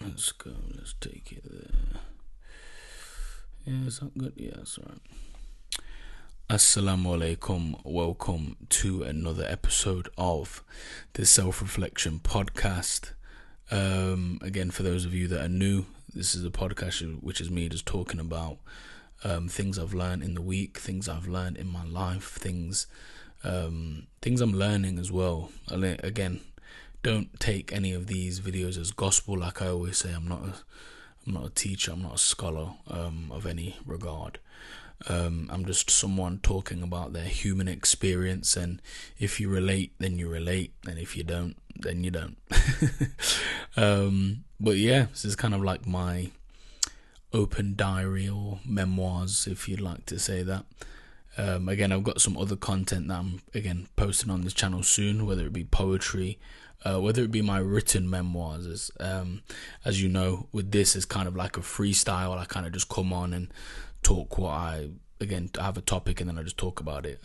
Let's go. Let's take it there. Yeah, is that good? Yeah, that's right. Assalamu alaikum. Welcome to another episode of the Self-Reflection Podcast. Again, for those of you that are new, this is a podcast which is me just talking about things I've learned in the week, things I've learned in my life, things I'm learning as well. Again, don't take any of these videos as gospel. Like I always say, I'm not a teacher, I'm not a scholar of any regard. I'm just someone talking about their human experience, and if you relate, then you relate, and if you don't, then you don't. But yeah, this is kind of like my open diary or memoirs, if you'd like to say that. Again, I've got some other content that I'm posting on this channel soon, whether it be poetry, whether it be my written memoirs. As you know, with this is kind of like a freestyle. I kind of just come on and talk I have a topic and then I just talk about it.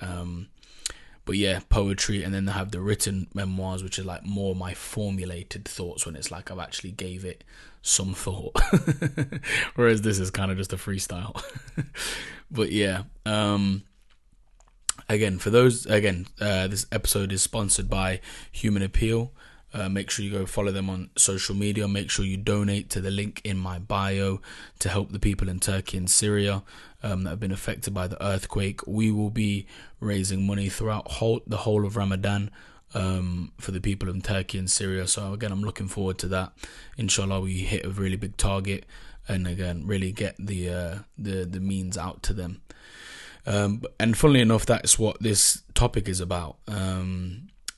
But yeah, poetry, and then I have the written memoirs, which is like more my formulated thoughts when it's like I've actually gave it some thought. Whereas this is kind of just a freestyle. But yeah, this episode is sponsored by Human Appeal. Make sure you go follow them on social media. Make sure you donate to the link in my bio to help the people in Turkey and Syria that have been affected by the earthquake. We will be raising money throughout the whole of Ramadan for the people in Turkey and Syria. So again, I'm looking forward to that. Inshallah, we hit a really big target, and again, really get the means out to them. And funnily enough, that's what this topic is about.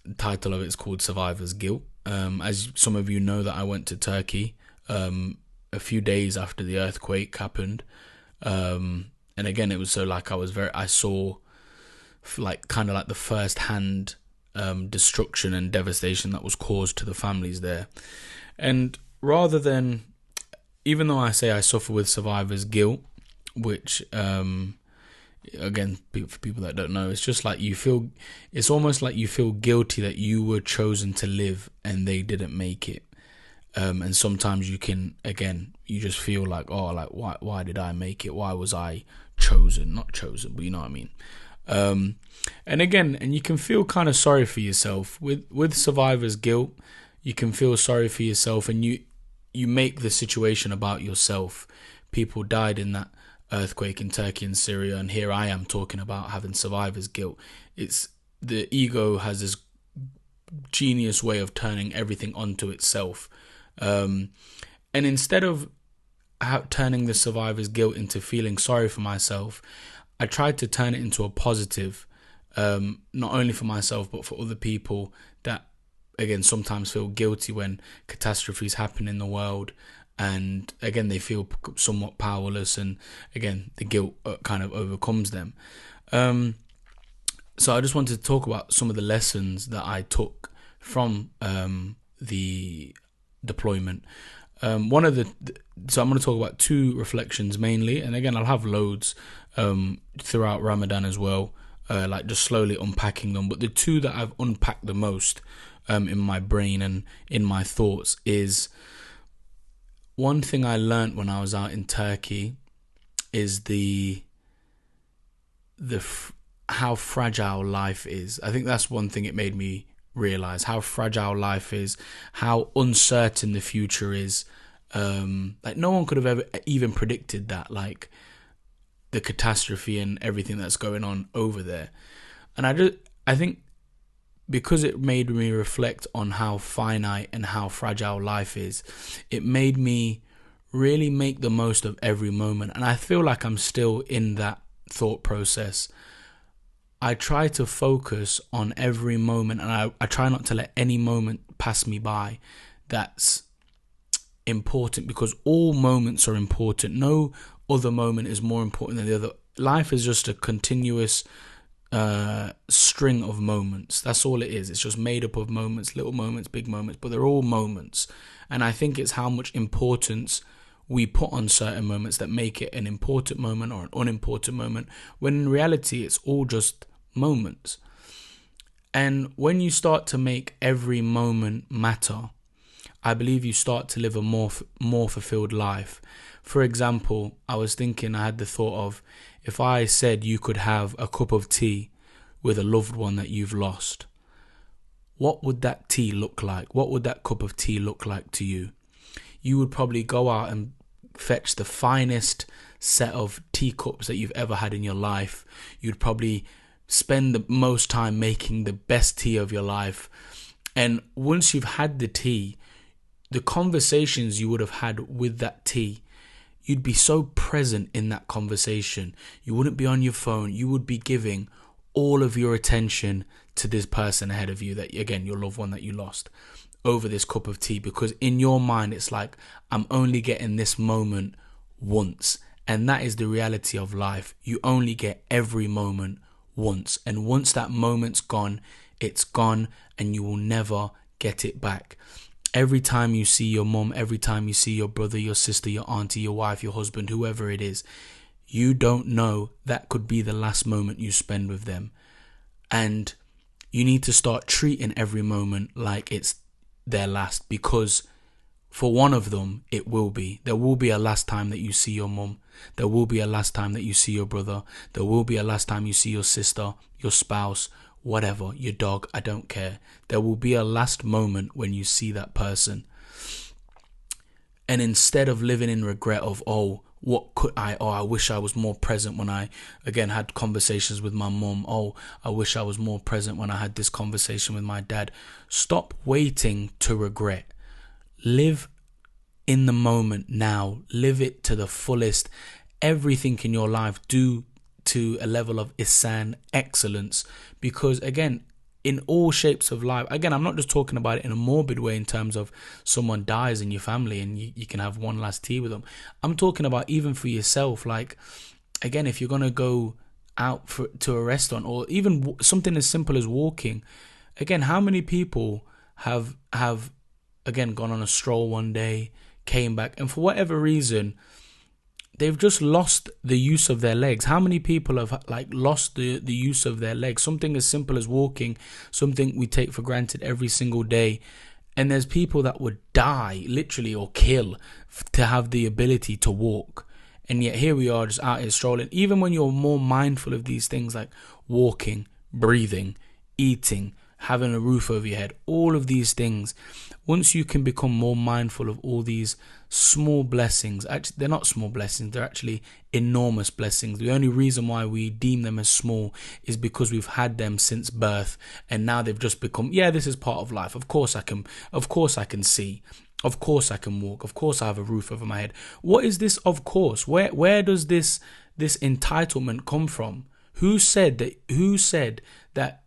The title of it is called Survivor's Guilt. As some of you know, that I went to Turkey a few days after the earthquake happened, and again, it was so like I saw like kind of like the first hand destruction and devastation that was caused to the families there. And rather than, even though I say I suffer with survivor's guilt, which again, for people that don't know, it's just like it's almost like you feel guilty that you were chosen to live and they didn't make it. And sometimes you just feel like, why did I make it? Why was I chosen? Not chosen, but you know what I mean. And you can feel kind of sorry for yourself with survivor's guilt. You can feel sorry for yourself, and you make the situation about yourself. People died in that earthquake in Turkey and Syria, and here I am talking about having survivor's guilt. It's the ego has this genius way of turning everything onto itself, and instead of turning the survivor's guilt into feeling sorry for myself, I tried to turn it into a positive, not only for myself but for other people that again sometimes feel guilty when catastrophes happen in the world. And again, they feel somewhat powerless, and again, the guilt kind of overcomes them. So I just wanted to talk about some of the lessons that I took from the deployment. So I'm going to talk about two reflections mainly, and again, I'll have loads throughout Ramadan as well, like just slowly unpacking them. But the two that I've unpacked the most in my brain and in my thoughts is, one thing I learned when I was out in Turkey is how fragile life is. I think that's one thing it made me realize, how fragile life is, how uncertain the future is. Like no one could have ever even predicted that, like the catastrophe and everything that's going on over there. And I think because it made me reflect on how finite and how fragile life is, it made me really make the most of every moment. And I feel like I'm still in that thought process. I try to focus on every moment, and I try not to let any moment pass me by that's important, because all moments are important. No other moment is more important than the other. Life is just a continuous string of moments. That's all it is. It's just made up of moments, little moments, big moments, but they're all moments. And I think it's how much importance we put on certain moments that make it an important moment or an unimportant moment, when in reality it's all just moments. And when you start to make every moment matter, I believe you start to live a more fulfilled life. For example, I had the thought of, if I said you could have a cup of tea with a loved one that you've lost, what would that tea look like? What would that cup of tea look like to you? You would probably go out and fetch the finest set of teacups that you've ever had in your life. You'd probably spend the most time making the best tea of your life. And once you've had the tea, the conversations you would have had with that tea, you'd be so present in that conversation. You wouldn't be on your phone. You would be giving all of your attention to this person ahead of you, that, again, your loved one that you lost, over this cup of tea, because in your mind it's like, I'm only getting this moment once. And that is the reality of life. You only get every moment once, and once that moment's gone, it's gone, and you will never get it back. Every time you see your mum, every time you see your brother, your sister, your auntie, your wife, your husband, whoever it is, you don't know, that could be the last moment you spend with them. And you need to start treating every moment like it's their last, because for one of them, it will be. There will be a last time that you see your mum. There will be a last time that you see your brother. There will be a last time you see your sister, your spouse, whatever, your dog, I don't care. There will be a last moment when you see that person. And instead of living in regret of, I wish I was more present when I, again, had conversations with my mum. I wish I was more present when I had this conversation with my dad. Stop waiting to regret. Live in the moment now. Live it to the fullest. Everything in your life, do to a level of ihsan, excellence, because, again, in all shapes of life, again, I'm not just talking about it in a morbid way in terms of someone dies in your family and you can have one last tea with them. I'm talking about even for yourself. Like, again, if you're going to go out to a restaurant, or even something as simple as walking, again, how many people have again gone on a stroll one day, came back, and for whatever reason, they've just lost the use of their legs? How many people have lost the use of their legs? Something as simple as walking, something we take for granted every single day. And there's people that would die, literally, or kill to have the ability to walk. And yet here we are just out here strolling. Even when you're more mindful of these things like walking, breathing, eating, having a roof over your head, all of these things, once you can become more mindful of all these small blessings, actually they're not small blessings, they're actually enormous blessings. The only reason why we deem them as small is because we've had them since birth, and now they've just become, this is part of life. Of course I can see, of course I can walk, of course I have a roof over my head. What is this of course? Where does this entitlement come from? Who said that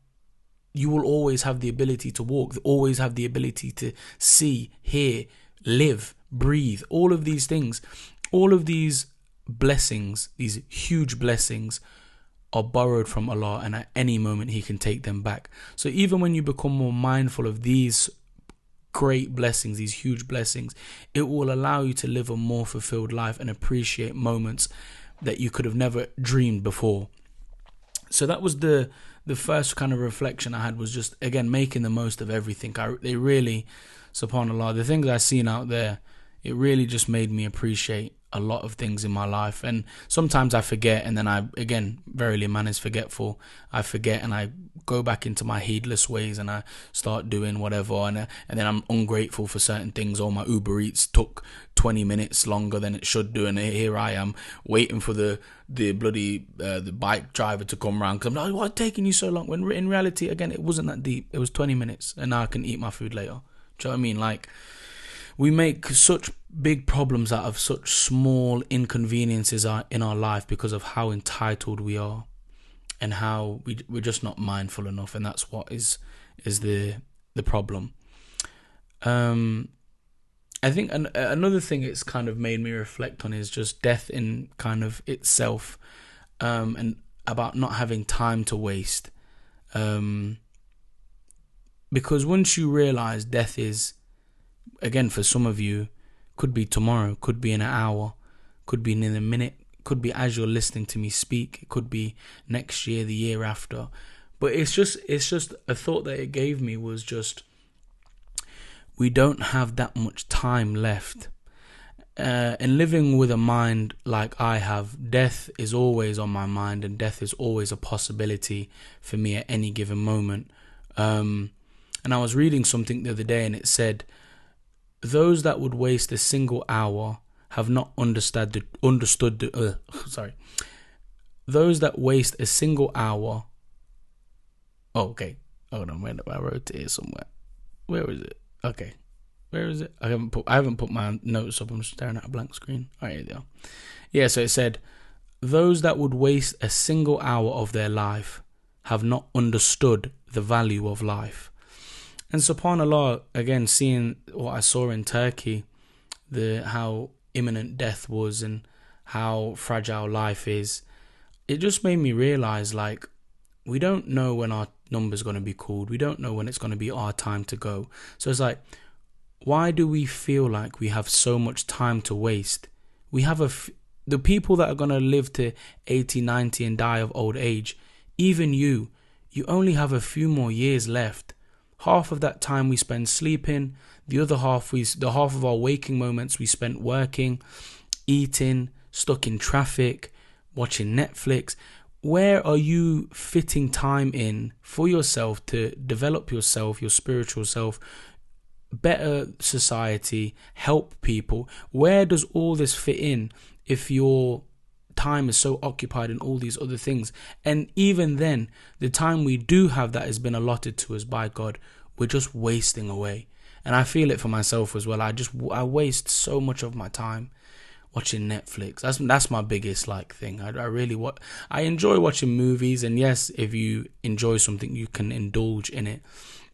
you will always have the ability to walk, always have the ability to see, hear, live, breathe, all of these things, all of these blessings, these huge blessings are borrowed from Allah, and at any moment He can take them back. So even when you become more mindful of these great blessings, these huge blessings, it will allow you to live a more fulfilled life and appreciate moments that you could have never dreamed before. So that was the first kind of reflection I had, was just, again, making the most of everything. They really, subhanAllah, the things I've seen out there, it really just made me appreciate a lot of things in my life. And sometimes I forget, and then verily man is forgetful. I forget and I go back into my heedless ways and I start doing whatever, and then I'm ungrateful for certain things. My Uber Eats took 20 minutes longer than it should do, and here I am waiting for the bloody the bike driver to come around, because I'm like, what's taking you so long? When in reality, again, it wasn't that deep. It was 20 minutes and now I can eat my food later. Do you know what I mean? Like, we make such big problems out of such small inconveniences in our life because of how entitled we are and how we're just not mindful enough, and that's what is the problem. I think another thing it's kind of made me reflect on is just death in kind of itself, and about not having time to waste. Because once you realize death is, again, for some of you, could be tomorrow, could be in an hour, could be in a minute, could be as you're listening to me speak, it could be next year, the year after. But it's just a thought that it gave me was just, we don't have that much time left. And living with a mind like I have, death is always on my mind, and death is always a possibility for me at any given moment. And I was reading something the other day, and it said, those that would waste a single hour have not understood the those that waste a single hour. Oh, okay. Hold on, I wrote it here somewhere. Where is it? Okay. Where is it? I haven't put my notes up. I'm just staring at a blank screen. All right, here they are. Yeah, so it said, those that would waste a single hour of their life have not understood the value of life. And subhanAllah, again, seeing what I saw in Turkey, how imminent death was and how fragile life is, it just made me realize, like, we don't know when our number's going to be called. We don't know when it's going to be our time to go. So it's like, why do we feel like we have so much time to waste? We have the people that are going to live to 80, 90 and die of old age, even you only have a few more years left. Half of that time we spend sleeping, the other half, the half of our waking moments we spent working, eating, stuck in traffic, watching Netflix. Where are you fitting time in for yourself to develop yourself, your spiritual self, better society, help people? Where does all this fit in if your time is so occupied in all these other things? And even then, the time we do have that has been allotted to us by God, we're just wasting away. And I feel it for myself as well. I waste so much of my time watching Netflix. That's my biggest thing. I enjoy watching movies, and yes, if you enjoy something, you can indulge in it.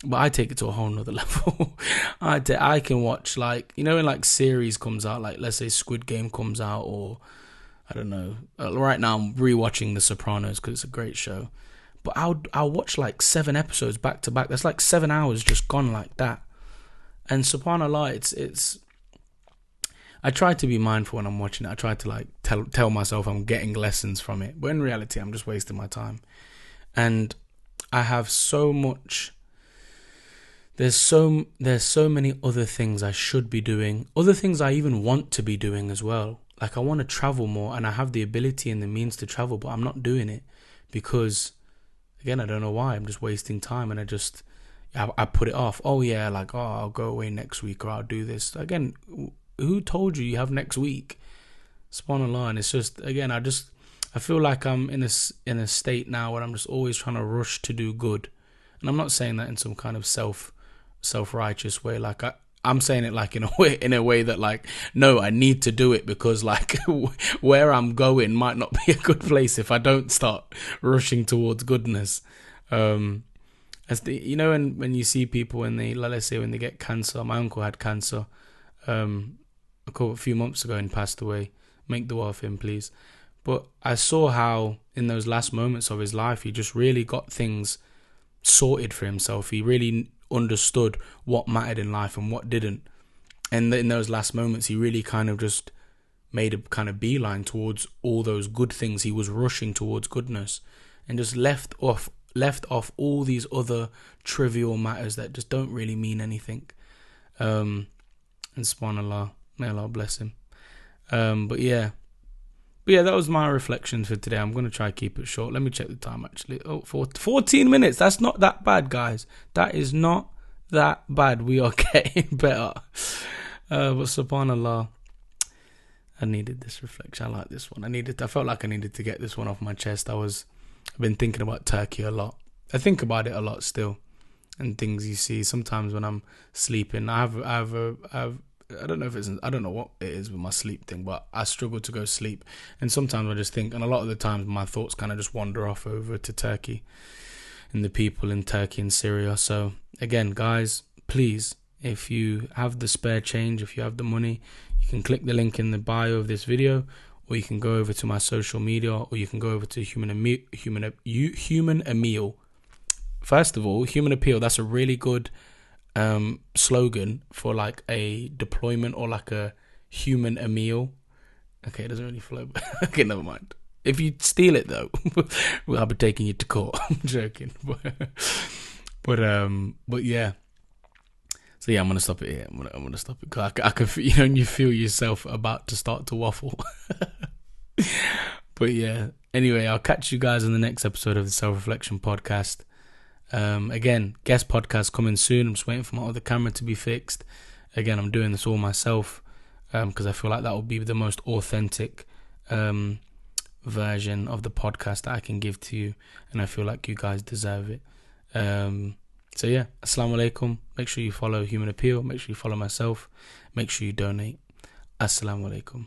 But I take it to a whole nother level. I can watch when series comes out, like let's say Squid Game comes out, or I don't know. Right now I'm rewatching The Sopranos because it's a great show. But I'll watch 7 episodes back to back. That's 7 hours just gone like that. And subhanAllah, it's. I try to be mindful when I'm watching it. I try to tell myself I'm getting lessons from it, but in reality, I'm just wasting my time. And I have so much. There's so many other things I should be doing, other things I even want to be doing as well. I want to travel more, and I have the ability and the means to travel, but I'm not doing it because, again, I don't know why. I'm just wasting time, and I put it off. Oh yeah, I'll go away next week, or I'll do this again. Who told you have next week? SubhanAllah. And it's just, again, I feel like I'm in a state now where I'm just always trying to rush to do good. And I'm not saying that in some kind of self-righteous way. I'm saying it in a way that no, I need to do it because where I'm going might not be a good place if I don't start rushing towards goodness. When you see people when they get cancer. My uncle had cancer a few months ago and passed away. Make dua for him, please. But I saw how in those last moments of his life, he just really got things sorted for himself. He really understood what mattered in life and what didn't. And in those last moments, he really kind of just made a kind of beeline towards all those good things. He was rushing towards goodness and just left off all these other trivial matters that just don't really mean anything. And subhanAllah, may Allah bless him. But yeah, that was my reflection for today. I'm going to try to keep it short. Let me check the time actually. 14 minutes. That's not that bad, guys. That is not that bad. We are getting better. But subhanAllah, I needed this reflection. I like this one. I felt like I needed to get this one off my chest. I've been thinking about Turkey a lot. I think about it a lot still. And things you see sometimes when I'm sleeping. I don't know what it is with my sleep thing, but I struggle to go sleep. And sometimes I just think, and a lot of the times my thoughts kind of just wander off over to Turkey and the people in Turkey and Syria. So again, guys, please, if you have the spare change, if you have the money, you can click the link in the bio of this video, or you can go over to my social media, or you can go over to Human Emil. First of all, Human Appeal, that's a really good slogan for a deployment or a human Emil. Okay, it doesn't really flow, but okay, never mind. If you steal it though, I'll be taking you to court. I'm joking. But yeah. So yeah, I'm gonna stop it here. I'm gonna stop it because I can feel, you know, when you feel yourself about to start to waffle. But yeah, anyway, I'll catch you guys in the next episode of the Self Reflection Podcast. Again, guest podcast coming soon. I'm just waiting for my other camera to be fixed. Again, I'm doing this all myself because I feel like that will be the most authentic version of the podcast that I can give to you, and I feel like you guys deserve it. So yeah, Assalamu alaikum. Make sure you follow Human Appeal. Make sure you follow myself. Make sure you donate. Assalamu alaikum.